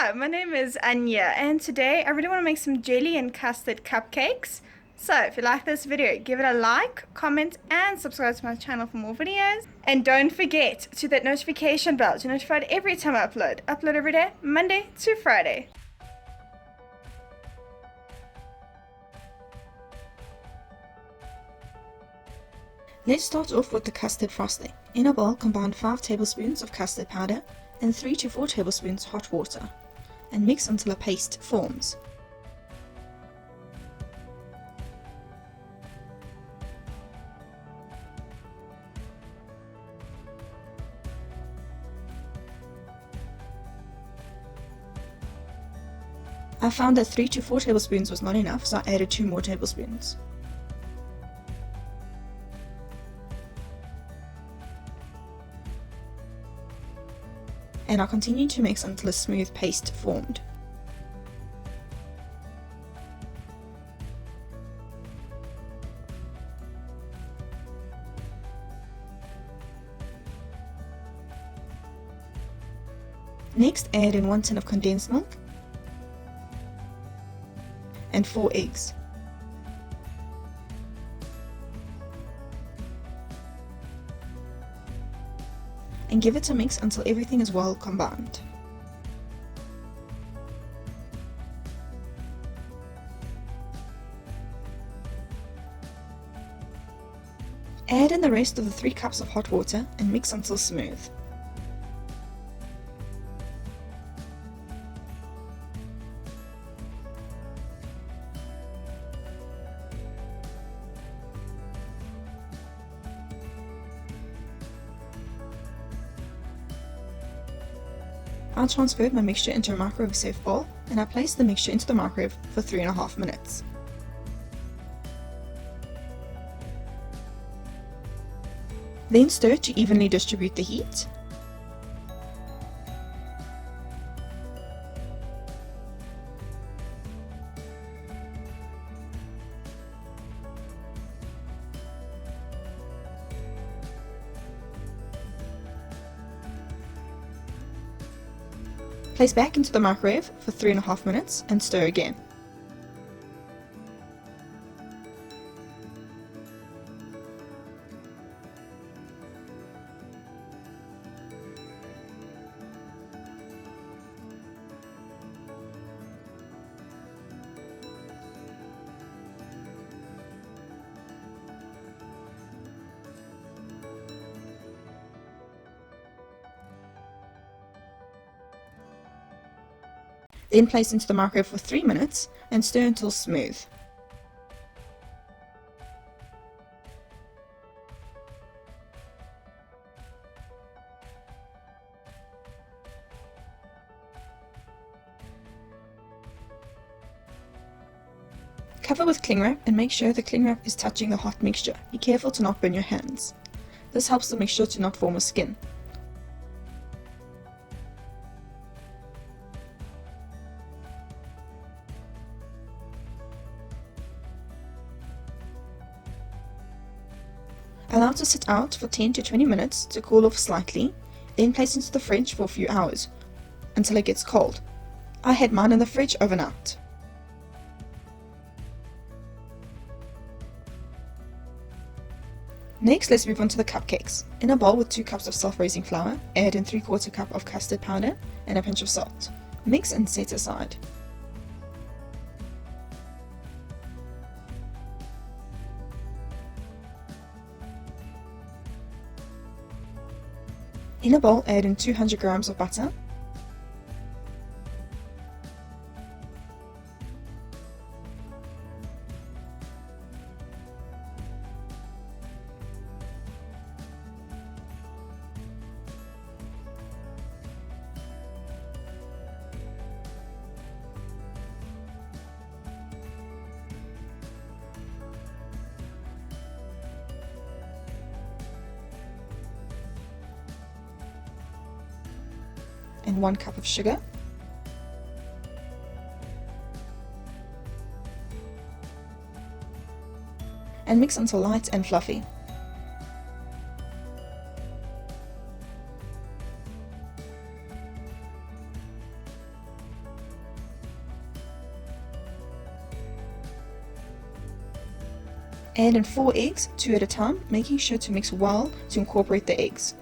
Hi, my name is Anya, and today I really want to make some jelly and custard cupcakes. So if you like this video, give it a like, comment, and subscribe to my channel for more videos. And don't forget to hit that notification bell to be notified every time I upload. Upload every day, Monday to Friday. Let's start off with the custard frosting. In a bowl, combine 5 tablespoons of custard powder and 3 to 4 tablespoons hot water, and mix until a paste forms. I found that 3 to 4 tablespoons was not enough, so I added 2 more tablespoons. And I'll continue to mix until a smooth paste formed. Next, add in 1 tin of condensed milk and 4 eggs. And give it a mix until everything is well combined. Add in the rest of the 3 cups of hot water and mix until smooth. I transferred my mixture into a microwave safe bowl, and I placed the mixture into the microwave for 3.5 minutes. Then stir to evenly distribute the heat. Place back into the microwave for 3.5 minutes and stir again. Then place into the microwave for 3 minutes and stir until smooth. Cover with cling wrap and make sure the cling wrap is touching the hot mixture. Be careful to not burn your hands. This helps the mixture to not form a skin. Allow to sit out for 10 to 20 minutes to cool off slightly, then place into the fridge for a few hours, until it gets cold. I had mine in the fridge overnight. Next, let's move on to the cupcakes. In a bowl with 2 cups of self-raising flour, add in 3/4 cup of custard powder and a pinch of salt. Mix and set aside. In a bowl, add in 200 grams of butter, and 1 cup of sugar, and mix until light and fluffy. Add in 4 eggs, 2 at a time, making sure to mix well to incorporate the eggs.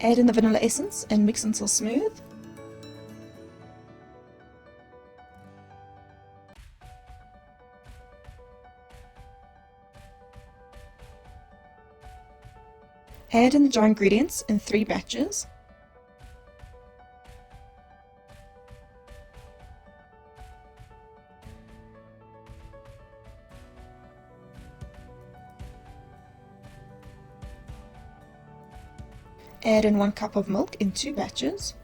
Add in the vanilla essence and mix until smooth. Add in the dry ingredients in 3 batches. Add in 1 cup of milk in 2 batches.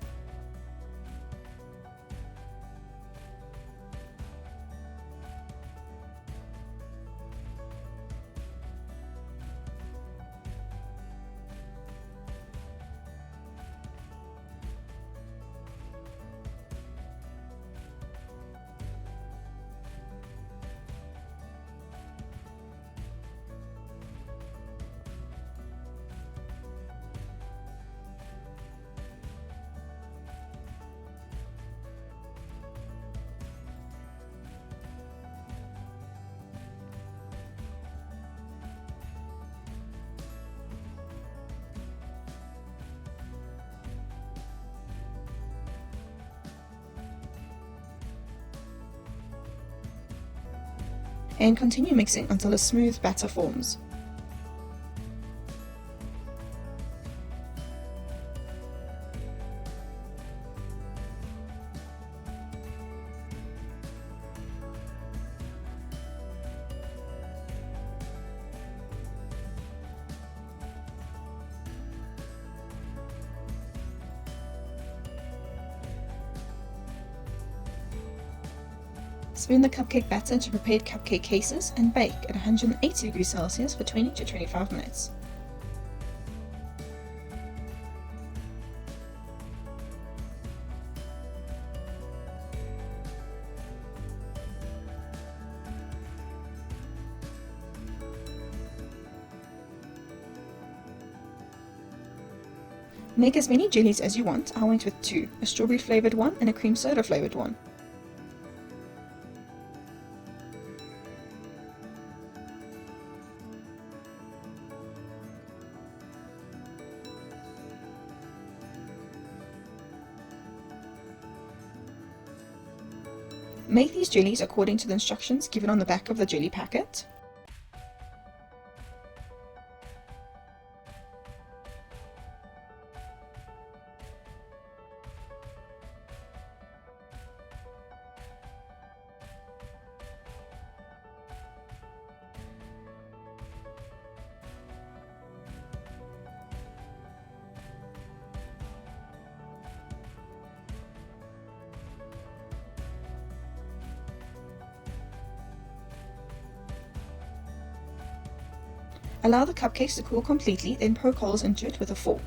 And continue mixing until a smooth batter forms. Spoon the cupcake batter into prepared cupcake cases and bake at 180 degrees Celsius for 20 to 25 minutes. Make as many jellies as you want. I went with 2, a strawberry flavoured one and a cream soda flavoured one. Make these jellies according to the instructions given on the back of the jelly packet. Allow the cupcakes to cool completely, then poke holes into it with a fork.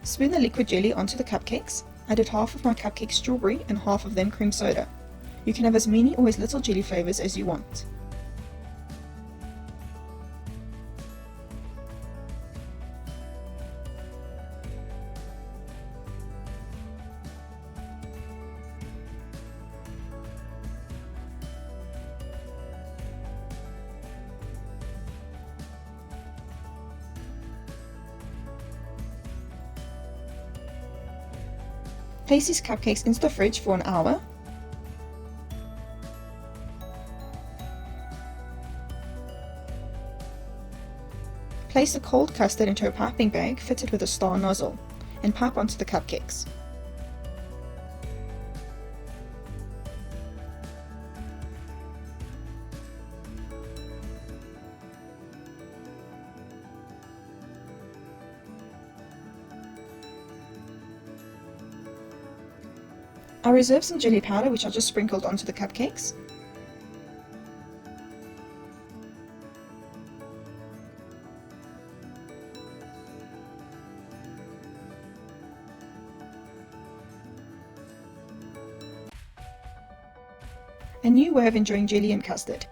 Spoon the liquid jelly onto the cupcakes. I did half of my cupcakes strawberry and half of them cream soda. You can have as many or as little jelly flavors as you want. Place these cupcakes into the fridge for an hour. Place the cold custard into a piping bag fitted with a star nozzle and pipe onto the cupcakes. I reserved some jelly powder which I just sprinkled onto the cupcakes. A new way of enjoying jelly and custard.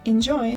Enjoy!